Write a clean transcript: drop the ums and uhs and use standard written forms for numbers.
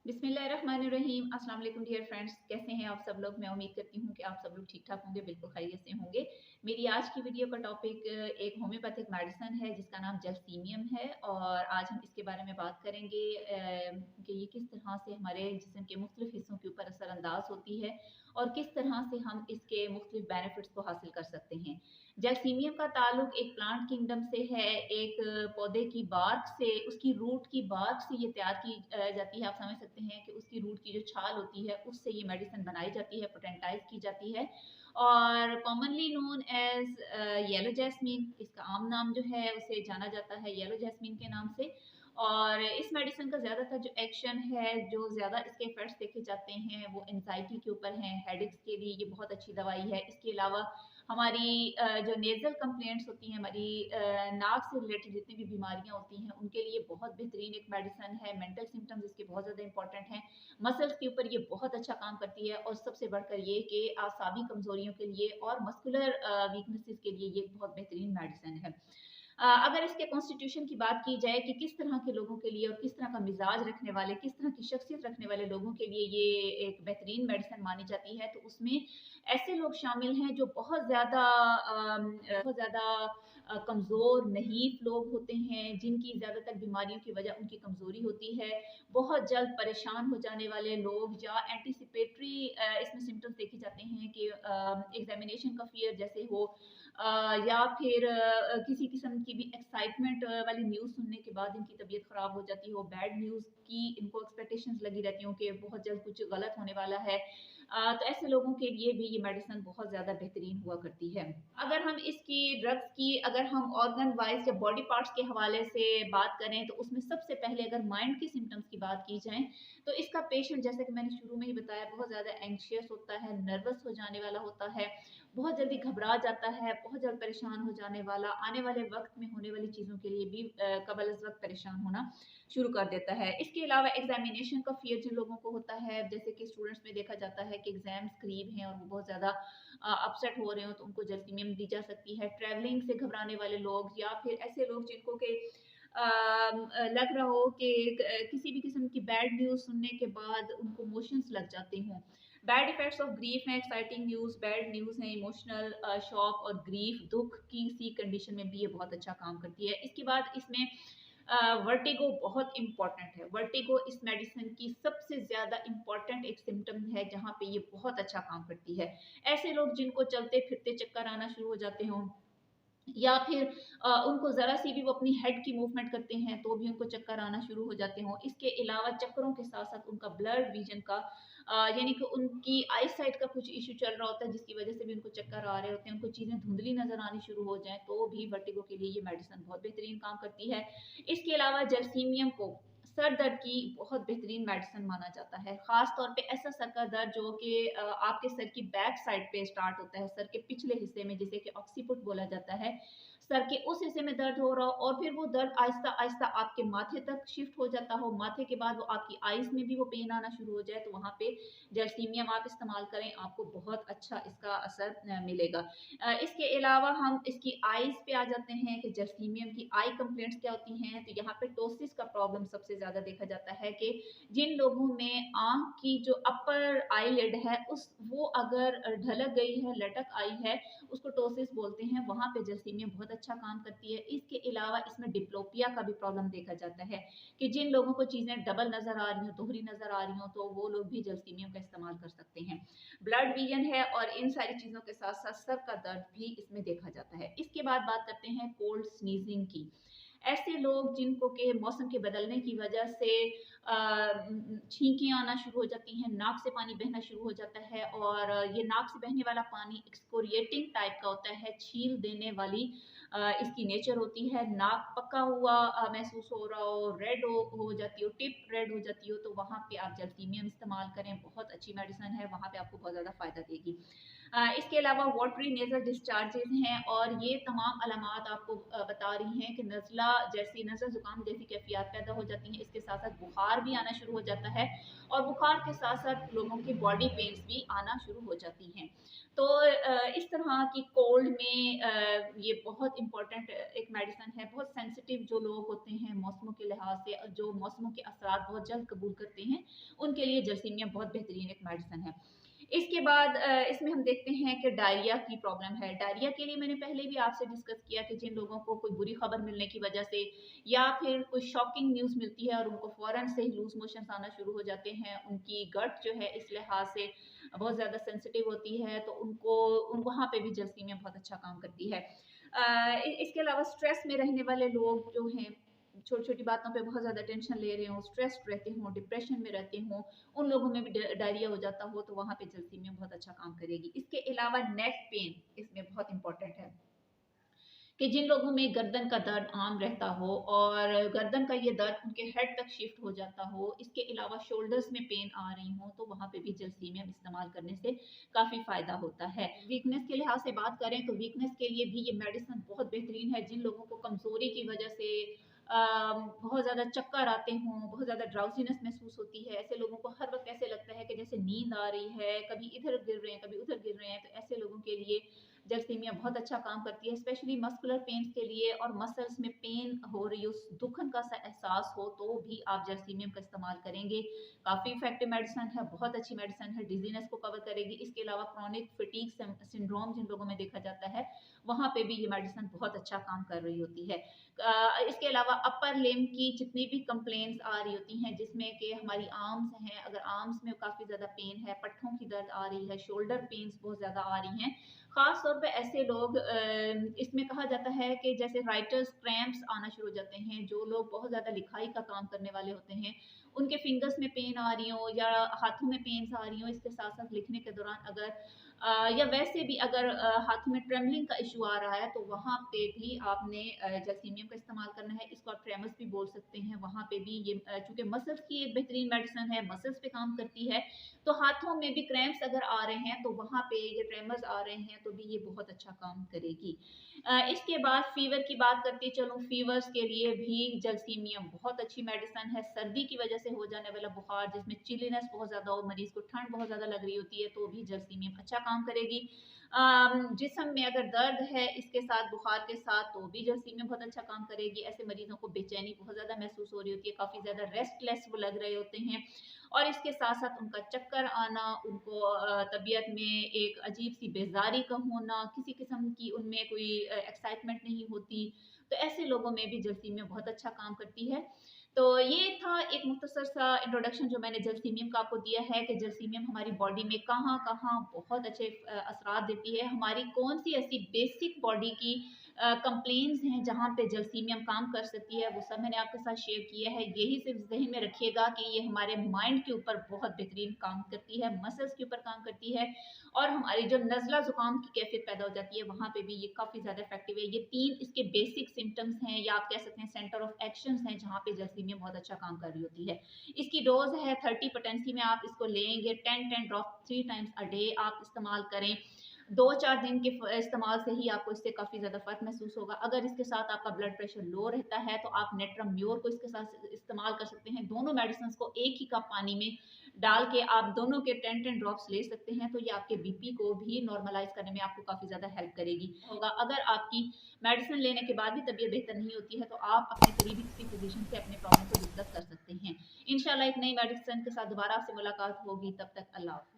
बिस्मिल्लाहिर्रहमानिर्रहीम। अस्सलाम वालेकुम डियर फ्रेंड्स, कैसे हैं आप सब लोग। मैं उम्मीद करती हूँ कि आप सब लोग ठीक ठाक होंगे, बिल्कुल खैरियत से होंगे। मेरी आज की वीडियो का टॉपिक एक होम्योपैथिक मेडिसिन है जिसका नाम जलसीमियम है और आज हम इसके बारे में बात करेंगे कि ये किस तरह से हमारे जिस्म के मुख्तलिफ हिस्सों के ऊपर असरअंदाज होती है और किस तरह से हम इसके मुख्तलिफ बेनिफिट्स को हासिल कर सकते हैं। जैलसीमियम का ताल्लुक एक प्लांट किंगडम से है, एक पौधे की बार्क से, उसकी रूट की बार्क से ये तैयार की जाती है। आप समझ सकते हैं कि उसकी रूट की जो छाल होती है उससे ये मेडिसिन बनाई जाती है, पोटेंटाइज की जाती है और commonly known as yellow jasmine. इसका आम नाम जो है उसे जाना जाता है येलो जैस्मीन के नाम से। और इस मेडिसिन का ज़्यादातर जो एक्शन है, जो ज़्यादा इसके इफेक्ट्स देखे जाते हैं वो एंजाइटी के ऊपर हैं, हेडेक्स के लिए ये बहुत अच्छी दवाई है। इसके अलावा हमारी जो नेज़ल कंप्लेंट्स होती हैं, हमारी नाक से रिलेटेड जितनी भी बीमारियां होती हैं उनके लिए बहुत बेहतरीन एक मेडिसिन है। मेंटल सिम्टम्स इसके बहुत ज़्यादा इंपॉर्टेंट हैं, मसल्स के ऊपर ये बहुत अच्छा काम करती है और सबसे बढ़कर ये कि आसाबी कमजोरियों के लिए और मस्कुलर वीकनेसेस के लिए ये बहुत बेहतरीन मेडिसिन है। अगर इसके कॉन्स्टिट्यूशन की बात की जाए कि किस तरह के लोगों के लिए और किस तरह का मिजाज रखने वाले, किस तरह की शख्सियत रखने वाले लोगों के लिए ये एक बेहतरीन मेडिसिन मानी जाती है, तो उसमें ऐसे लोग शामिल हैं जो बहुत ज़्यादा कमज़ोर नहीफ लोग होते हैं, जिनकी ज़्यादातर बीमारियों की वजह उनकी कमज़ोरी होती है। बहुत जल्द परेशान हो जाने वाले लोग या एंटीसिपेटरी इसमें सिम्टम्स देखे जाते हैं कि एग्जामिनेशन का फियर जैसे हो या फिर किसी किस्म की भी एक्साइटमेंट वाली न्यूज़ सुनने के बाद इनकी तबीयत ख़राब हो जाती हो, बैड न्यूज़ की इनको एक्सपेक्टेशंस लगी रहती हो कि बहुत जल्द कुछ गलत होने वाला है। तो ऐसे लोगों के लिए भी ये मेडिसिन बहुत ज़्यादा बेहतरीन हुआ करती है। अगर हम इसकी ड्रग्स की, अगर हम ऑर्गन वाइज या बॉडी पार्ट्स के हवाले से बात करें तो उसमें सबसे पहले अगर माइंड की सिम्टम्स की बात की जाए तो इसका पेशेंट, जैसे कि मैंने शुरू में ही बताया, बहुत ज़्यादा एंग्शियस होता है, नर्वस हो जाने वाला होता है, बहुत जल्दी घबरा जाता है, बहुत जल्द परेशान हो जाने वाला, आने वाले वक्त में होने वाली चीज़ों के लिए भी कबल अज़ वक्त परेशान होना शुरू कर देता है। इसके अलावा एग्जामिनेशन का फियर जिन लोगों को होता है, जैसे कि स्टूडेंट्स में देखा जाता है कि एग्जाम्स करीब हैं और वो बहुत ज़्यादा अपसेट हो रहे हो तो उनको जलसीमियम दी जा सकती है। ट्रैवलिंग से घबराने वाले लोग या फिर ऐसे लोग जिनको के लग रहा हो कि किसी भी किस्म की बैड न्यूज़ सुनने के बाद उनको मोशंस लग जाते हों। बैड इफेक्ट्स ऑफ ग्रीफ है, एक्साइटिंग न्यूज़, बैड न्यूज़ है, इमोशनल शॉक और ग्रीफ, दुख की सी कंडीशन में भी ये बहुत अच्छा काम करती है। इसके बाद इसमें वर्टिगो बहुत इंपॉर्टेंट है। वर्टिगो इस मेडिसिन की सबसे ज़्यादा इंपॉर्टेंट एक सिम्टम है जहाँ पे ये बहुत अच्छा काम करती है। ऐसे लोग जिनको चलते फिरते चक्कर आना शुरू हो जाते हों या फिर उनको ज़रा सी भी वो अपनी हेड की मूवमेंट करते हैं तो भी उनको चक्कर आना शुरू हो जाते हों। इसके अलावा चक्करों के साथ साथ उनका ब्लड विजन का यानी कि उनकी आई साइट का कुछ इशू चल रहा होता है जिसकी वजह से भी उनको चक्कर आ रहे होते हैं, उनको चीज़ें धुंधली नज़र आनी शुरू हो जाएँ तो भी वर्टिगो के लिए ये मेडिसिन बहुत बेहतरीन काम करती है। इसके अलावा जलसीमियम को सर दर्द की बहुत बेहतरीन मेडिसिन माना जाता है। ख़ास तौर पे ऐसा सर का दर्द जो कि आपके सर की बैक साइड पे स्टार्ट होता है, सर के पिछले हिस्से में, जिसे कि ऑक्सीपुट बोला जाता है। सर के उस हिस्से में दर्द हो रहा हो और फिर वो दर्द आहिस्ता-आहिस्ता आपके माथे तक शिफ्ट हो जाता हो, माथे के बाद वो आपकी आईज़ में भी वो पेन आना शुरू हो जाए, तो वहाँ पे जलसीमियम आप इस्तेमाल करें, आपको बहुत अच्छा इसका असर मिलेगा। इसके अलावा हम इसकी आईज़ पे आ जाते हैं कि जलसीमियम की आई कंप्लेंट्स क्या होती हैं, तो यहाँ पे टोसिस का प्रॉब्लम सबसे ज़्यादा देखा जाता है कि जिन लोगों में आँख की जो अपर आईलिड है वो अगर ढलक गई है, लटक आई है, उसको टोसिस बोलते हैं, वहाँ पे जलसीमियम बहुत अच्छा काम करती है। इसके अलावा इसमें डिप्लोपिया का भी प्रॉब्लम देखा जाता है कि जिन लोगों को चीज़ें डबल नज़र आ रही हों, दोहरी नज़र आ रही हों, तो वो लोग भी जलसीमियम का इस्तेमाल कर सकते हैं। ब्लड विजन है और इन सारी चीज़ों के साथ साथ सर का दर्द भी इसमें देखा जाता है। इसके बाद बात करते हैं कोल्ड स्नीजिंग की। ऐसे लोग जिनको के मौसम के बदलने की वजह से छींकें आना शुरू हो जाती हैं, नाक से पानी बहना शुरू हो जाता है और ये नाक से बहने वाला पानी एक्सकोरिएटिंग टाइप का होता है, छील देने वाली इसकी नेचर होती है। नाक पका हुआ महसूस हो रहा हो, रेड हो जाती हो, टिप रेड हो जाती हो, तो वहाँ पे आप जलसीमियम इस्तेमाल करें, बहुत अच्छी मेडिसिन है, वहाँ पे आपको बहुत ज़्यादा फ़ायदा देगी। इसके अलावा वाटरी नेज़ल डिस्चार्जेस हैं और ये तमाम अलामात आपको बता रही हैं कि नज़ला जैसी, नज़ला ज़ुकाम जैसी कैफियत पैदा हो जाती हैं। इसके साथ साथ बुखार भी आना शुरू हो जाता है और बुखार के साथ साथ लोगों की बॉडी पेन्स भी आना शुरू हो जाती हैं। तो इस तरह की कोल्ड में ये बहुत इंपॉर्टेंट एक मेडिसिन है, बहुत सेंसिटिव जो लोग होते हैं मौसमों के लिहाज से, जो मौसमों के असरात बहुत जल्द कबूल करते हैं, उनके लिए जलसीमिया बहुत बेहतरीन एक मेडिसिन है। इसके बाद इसमें हम देखते हैं कि डायरिया की प्रॉब्लम है। डायरिया के लिए मैंने पहले भी आपसे डिस्कस किया कि जिन लोगों को कोई बुरी खबर मिलने की वजह से या फिर कोई शॉकिंग न्यूज़ मिलती है और उनको फ़ौरन से ही लूज़ मोशंस आना शुरू हो जाते हैं, उनकी गट जो है इस लिहाज से बहुत ज़्यादा सेंसिटिव होती है, तो वहाँ पे भी जलसीमिया बहुत अच्छा काम करती है। इसके अलावा स्ट्रेस में रहने वाले लोग जो हैं, छोटी-छोटी बातों पे बहुत ज़्यादा टेंशन ले रहे हों, स्ट्रेस्ड रहते हों, डिप्रेशन में रहते हों, उन लोगों में भी डायरिया हो जाता हो, तो वहाँ पे जलसीमिया बहुत अच्छा काम करेगी। इसके अलावा नेक पेन इसमें बहुत इंपॉर्टेंट है कि जिन लोगों में गर्दन का दर्द आम रहता हो और गर्दन का ये दर्द उनके हेड तक शिफ्ट हो जाता हो, इसके अलावा शोल्डर्स में पेन आ रही हो, तो वहाँ पे भी जलसीमियम इस्तेमाल करने से काफ़ी फ़ायदा होता है। वीकनेस के लिहाज से बात करें तो वीकनेस के लिए भी ये मेडिसिन बहुत बेहतरीन है। जिन लोगों को कमज़ोरी की वजह से बहुत ज़्यादा चक्कर आते हों, बहुत ज़्यादा ड्राउज़ीनेस महसूस होती है, ऐसे लोगों को हर वक़्त ऐसे लगता है कि जैसे नींद आ रही है, कभी इधर गिर रहे हैं, कभी उधर गिर रहे हैं, तो ऐसे लोगों के लिए जलसीमिया बहुत अच्छा काम करती है, स्पेशली मस्कुलर पेन्स के लिए और मसल्स में पेन हो रही हो, दुखन का सा एहसास हो, तो भी आप जलसीमियम का इस्तेमाल करेंगे। काफ़ी इफेक्टिव मेडिसिन है, बहुत अच्छी मेडिसिन है, डिजीनेस को कवर करेगी। इसके अलावा क्रोनिक फटीग सिंड्रोम जिन लोगों में देखा जाता है, वहाँ पे भी ये मेडिसिन बहुत अच्छा काम कर रही होती है। इसके अलावा अपर लिम्ब की जितनी भी कंप्लेंट्स आ रही होती हैं, जिसमें कि हमारी आर्म्स हैं, अगर आर्म्स में काफ़ी ज़्यादा पेन है, पट्ठों की दर्द आ रही है, शोल्डर पेन्स बहुत ज़्यादा आ रही हैं, ख़ास तौर पे ऐसे लोग इसमें कहा जाता है कि जैसे राइटर्स क्रैम्प्स आना शुरू हो जाते हैं, जो लोग बहुत ज़्यादा लिखाई का काम करने वाले होते हैं, उनके फिंगर्स में पेन आ रही हो या हाथों में पेन्स आ रही हो, इसके साथ-साथ लिखने के दौरान अगर या वैसे भी अगर हाथ में ट्रेमलिंग का इशू आ रहा है, तो वहाँ पे भी आपने जलसीमियम का इस्तेमाल करना है। इसको आप ट्रेमर्स भी बोल सकते हैं। वहाँ पे भी ये चूँकि मसल्स की एक बेहतरीन मेडिसिन है, मसल्स पे काम करती है, तो हाथों में भी क्रैम्प्स अगर आ रहे हैं, तो वहाँ पे ये ट्रेमर्स आ रहे हैं, तो भी ये बहुत अच्छा काम करेगी। इसके बाद फ़ीवर की बात करती चलूँ, फ़ीवर्स के लिए भी जलसीमियम बहुत अच्छी मेडिसिन है। सर्दी की वजह से हो जाने वाला बुखार, जिसमें चिलीनेस बहुत ज़्यादा हो, मरीज़ को ठंड बहुत ज़्यादा लग रही होती है, तो भी जलसीमियम अच्छा काम करेगी। जिस्म में अगर दर्द है इसके साथ बुखार के साथ, तो भी जलसीमियम बहुत अच्छा काम करेगी। ऐसे मरीज़ों को बेचैनी बहुत ज़्यादा महसूस हो रही होती है, काफ़ी ज़्यादा रेस्टलेस वो लग रहे होते हैं और इसके साथ-साथ उनका चक्कर आना, उनको तबीयत में एक अजीब-सी बेज़ारी का होना, किसी किस्म की उनमें कोई एक्साइटमेंट नहीं होती, तो ऐसे लोगों में भी जलसीमियम बहुत अच्छा काम करती है। तो ये था एक मुख्तसर सा इंट्रोडक्शन जो मैंने जलसीमियम का आपको दिया है कि जलसीमियम हमारी बॉडी में कहाँ-कहाँ बहुत अच्छे असरात देती है, हमारी कौन-सी ऐसी बेसिक बॉडी की कंप्लेंट्स हैं जहाँ पे जलसीमियम काम कर सकती है, वो सब मैंने आपके साथ शेयर किया है। यही सिर्फ ज़हन में रखिएगा कि ये हमारे माइंड के ऊपर बहुत बेहतरीन काम करती है, मसल्स के ऊपर काम करती है और हमारी जो नज़ला ज़ुकाम की कैफियत पैदा हो जाती है, वहाँ पे भी ये काफ़ी ज़्यादा इफेक्टिव है। ये 3 इसके बेसिक सिम्पटम्स हैं या आप कह सकते हैं सेंटर ऑफ एक्शंस हैं, जहाँ पे जलसीमियम बहुत अच्छा काम कर रही होती है। इसकी डोज़ है 30 पोटेंसी में आप इसको लेंगे, 10-10 ड्रॉप 3 टाइम्स अ डे आप इस्तेमाल करें। 2-4 दिन के इस्तेमाल से ही आपको इससे काफ़ी ज़्यादा फ़र्क महसूस होगा। अगर इसके साथ आपका ब्लड प्रेशर लो रहता है, तो आप नेट्रम्योर को इसके साथ इस्तेमाल कर सकते हैं। दोनों मेडिसिन्स को एक ही कप पानी में डाल के आप दोनों के 10-10 ड्रॉप्स ले सकते हैं, तो ये आपके बीपी को भी नॉर्मलाइज़ करने में आपको काफ़ी ज़्यादा हेल्प करेगी। अगर आपकी मेडिसिन लेने के बाद भी तबीयत बेहतर नहीं होती है, तो आप अपने करीबी किसी फिजिशियन से अपने प्रॉब्लम को डिस्कस कर सकते हैं। इंशाल्लाह एक नई मेडिसिन के साथ दोबारा आपसे मुलाकात होगी, तब तक अल्लाह हाफ़िज़।